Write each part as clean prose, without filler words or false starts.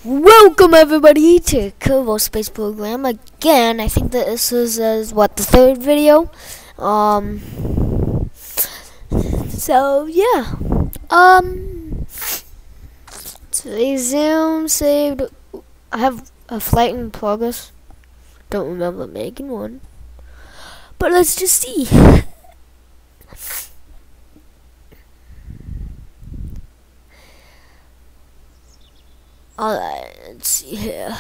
Welcome everybody to Kerbal Space Program again. I think that this is what, the third video. So yeah. Today's Zoom saved. I have a flight in progress. Don't remember making one. But let's just see. Alright, let's see here.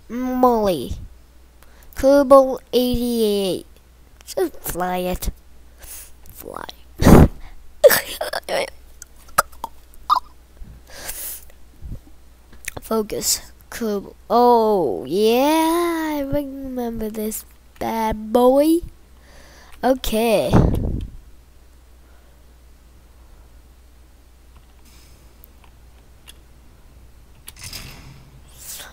Molly. Kerbal 88. Just fly it. Fly. Focus. Kerbal. Oh, yeah. I remember this bad boy. Okay.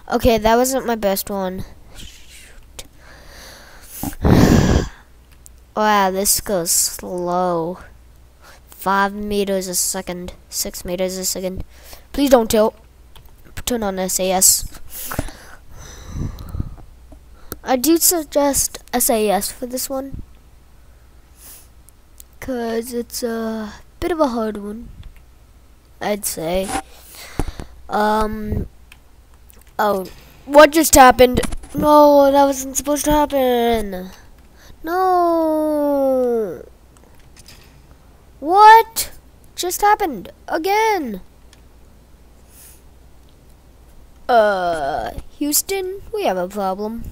Okay, that wasn't my best one. Shoot. Wow, this goes slow. 5 meters a second. 6 meters a second. Please don't tilt. Turn on SAS. I do suggest SAS for this one, cause it's a bit of a hard one, I'd say. Oh, what just happened? No, that wasn't supposed to happen. No. What just happened again? Houston, we have a problem.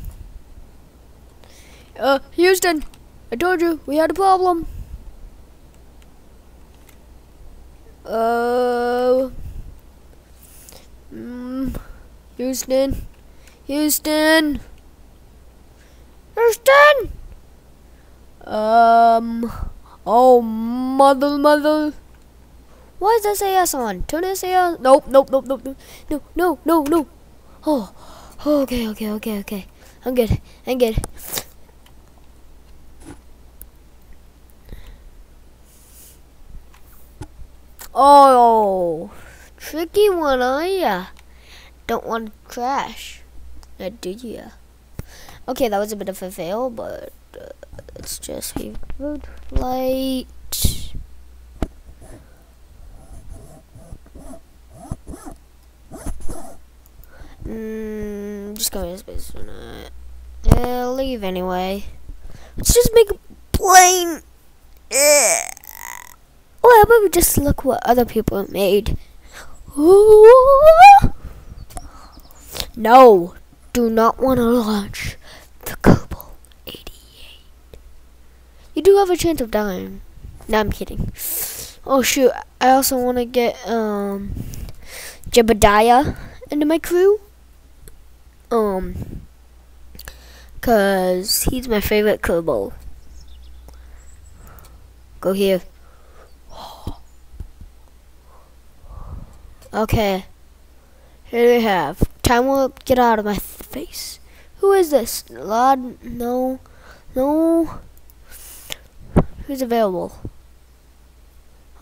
Houston, I told you we had a problem. Houston, Houston, Houston. Oh, mother. Why is SAS on? Turn SAS. Nope. No. Oh, okay. I'm good. Oh, tricky one, are ya? Don't want to crash. Do ya? Okay, that was a bit of a fail, but let's just reboot flight. Just going to space for now. Leave anyway. Let's just make a plane. Well, how about we just look what other people made? Ooh. No, do not want to launch the Kerbal 88. You do have a chance of dying. No, I'm kidding. Oh shoot, I also want to get Jebediah into my crew. Cause he's my favorite Kerbal. Go here. Okay. Here we have. Time will get out of my face. Who is this? Lord, no. Who's available?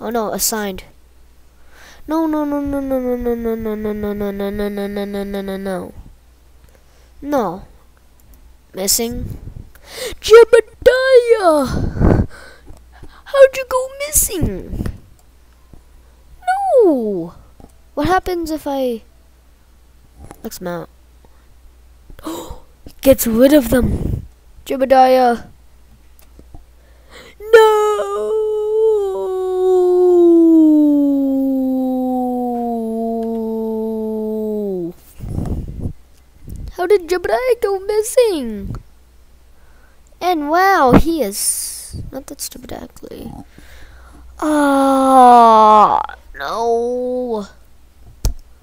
Oh no, assigned. No. No. Missing. Jebediah! How'd you go missing? No! What happens if I... Let's mount. Gets rid of them. Jebediah. No! How did Jebediah go missing? And wow, he is not that stupid actually. Ah, no.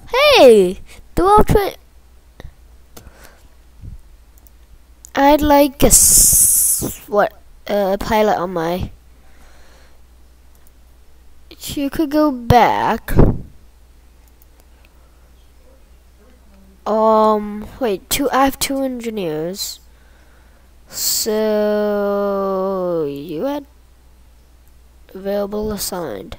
Hey, I'd like a pilot on my. You could go back. Wait, I have 2 engineers. So you had available assigned.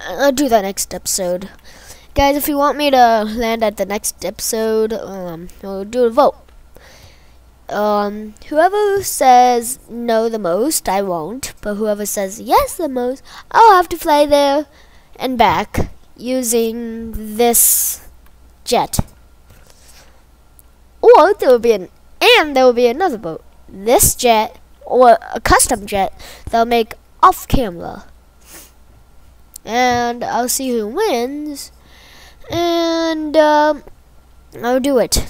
I'll do that next episode. Guys, if you want me to land at the next episode, we'll do a vote. Whoever says no the most, I won't. But whoever says yes the most, I'll have to fly there and back using this jet. Or there will be another boat. This jet or a custom jet they'll make off camera. And I'll see who wins. And I'll do it.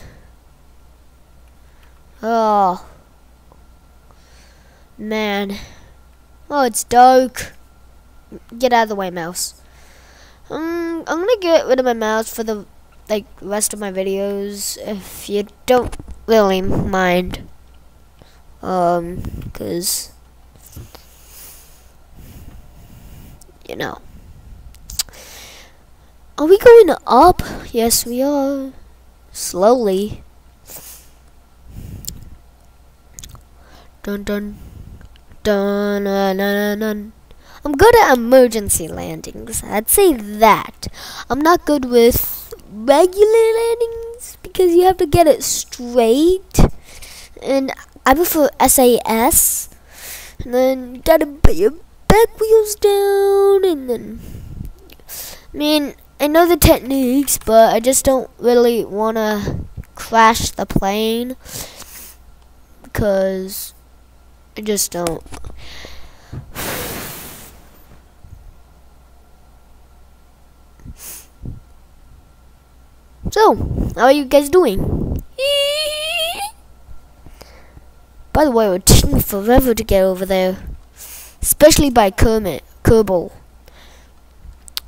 Oh man. Oh, it's dark. Get out of the way, mouse. I'm gonna get rid of my mouse for the rest of my videos, if you don't really mind. 'Cause you know. Are we going up? Yes, we are. Slowly. Dun dun dun dun dun dun. I'm good at emergency landings. I'd say that. I'm not good with regular landings because you have to get it straight. And I prefer SAS. And then you gotta put your back wheels down. And then, I mean, I know the techniques, but I just don't really want to crash the plane. Because I just don't. So, how are you guys doing? By the way, it would take me forever to get over there. Especially by Kerbal.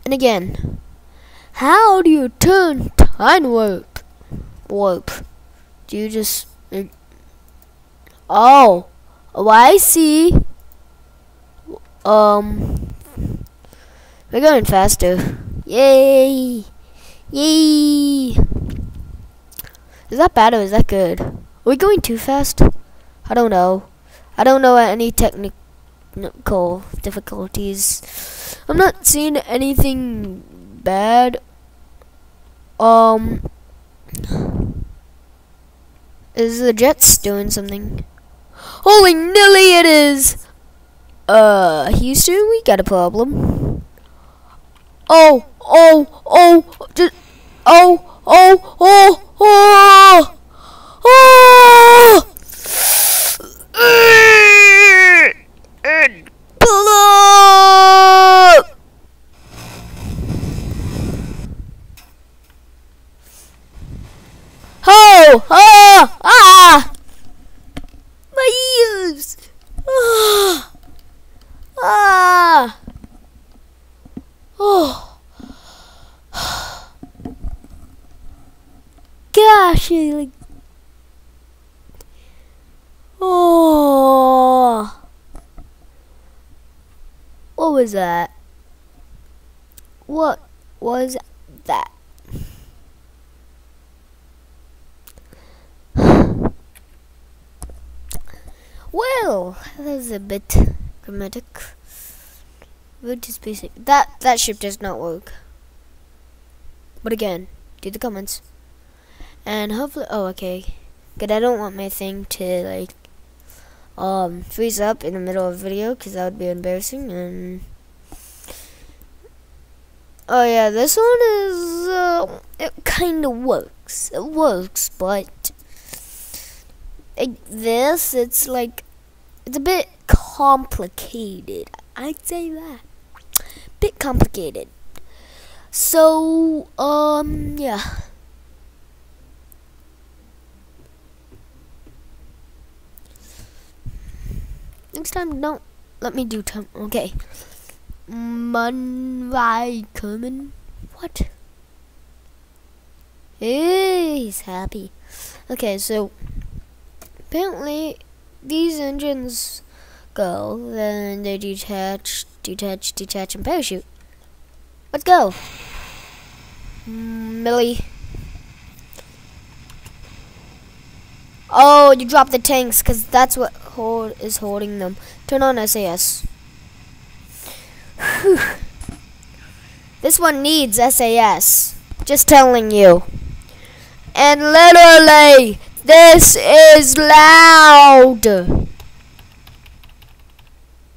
And again, how do you turn time warp? Do you just... Oh, I see. We're going faster. Yay! Yay! Is that bad or is that good? Are we going too fast? I don't know. I don't know any technical difficulties. I'm not seeing anything bad. Is the jets doing something? Holy nilly it is! Houston, we got a problem. Oh, just, oh, pull up! My ears! Gosh, like, what was that? What was that? Well, that was a bit dramatic. Road to space. That ship does not work. But again, do the comments. And hopefully, oh, okay. Good, I don't want my thing to, like, freeze up in the middle of a video, because that would be embarrassing, and... Oh, yeah, this one is, it kind of works. It works, but... this, it's, like, it's a bit complicated. I'd say that. Bit complicated. So, yeah. Next time, don't let me do time. Okay. Munrai Kerman. What? Hey, he's happy. Okay, so apparently these engines go, then they detach, and parachute. Let's go. Millie. Oh, you dropped the tanks, because that's what is holding them. Turn on SAS. Whew. This one needs SAS. Just telling you. And literally, this is loud.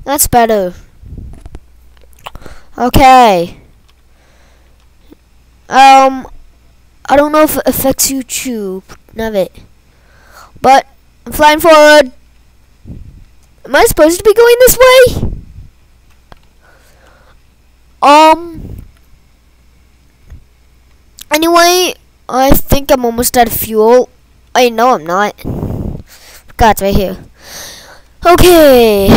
That's better. Okay. I don't know if it affects YouTube. None of it. But I'm flying forward. Am I supposed to be going this way? Anyway, I think I'm almost out of fuel. Wait, no, I'm not. God, it's right here. Okay.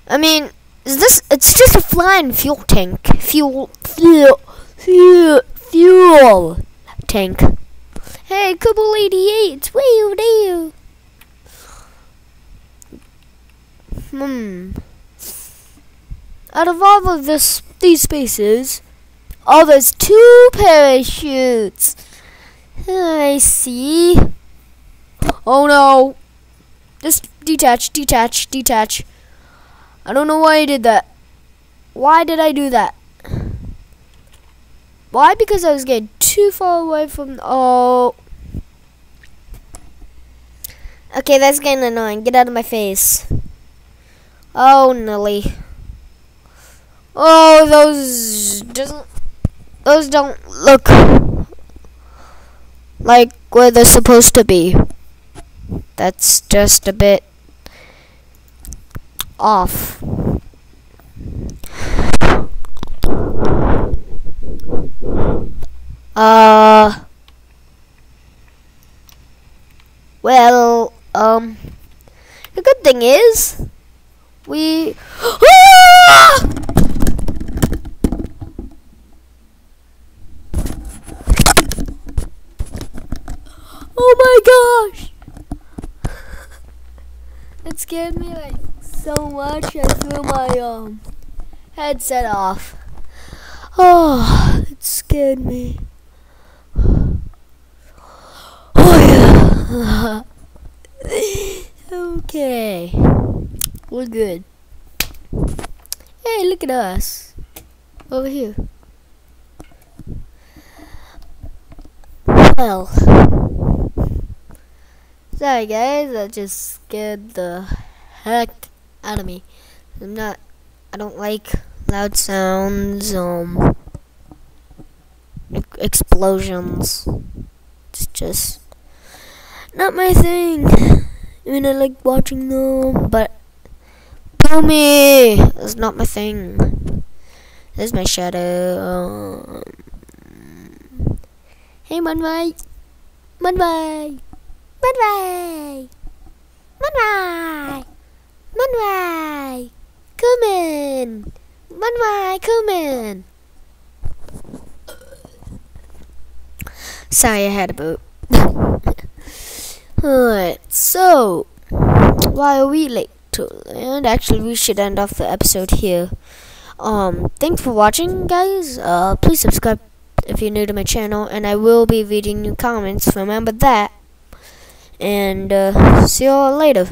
I mean, it's just a flying fuel tank. Fuel tank. Hey, Kerbal 88, where are you? Out of all of these spaces, oh, there's 2 parachutes. I see. Oh no. Just detach. I don't know why I did that. Why did I do that? Why? Because I was getting too far away from... Oh. Okay, that's getting annoying. Get out of my face. Oh, Nelly. Oh, those don't look like where they're supposed to be. That's just a bit off. Well, the good thing is we oh my gosh! It scared me like so much I threw my headset off. Oh, it scared me. Oh yeah. Okay. We're good. Hey, look at us. Over here. Well. Sorry guys, that just scared the heck out of me. I don't like loud sounds, explosions. It's just not my thing. I mean, I like watching them, but Boomy is not my thing. There's my shadow. Hey, Munway. Munway. Munway. Munway. Munway. Come in. Munway, come in. Sorry, I had a boot. Alright, so why are we late to land? Actually, we should end off the episode here. Thanks for watching, guys. Please subscribe if you're new to my channel, and I will be reading your comments. Remember that. And see you all later.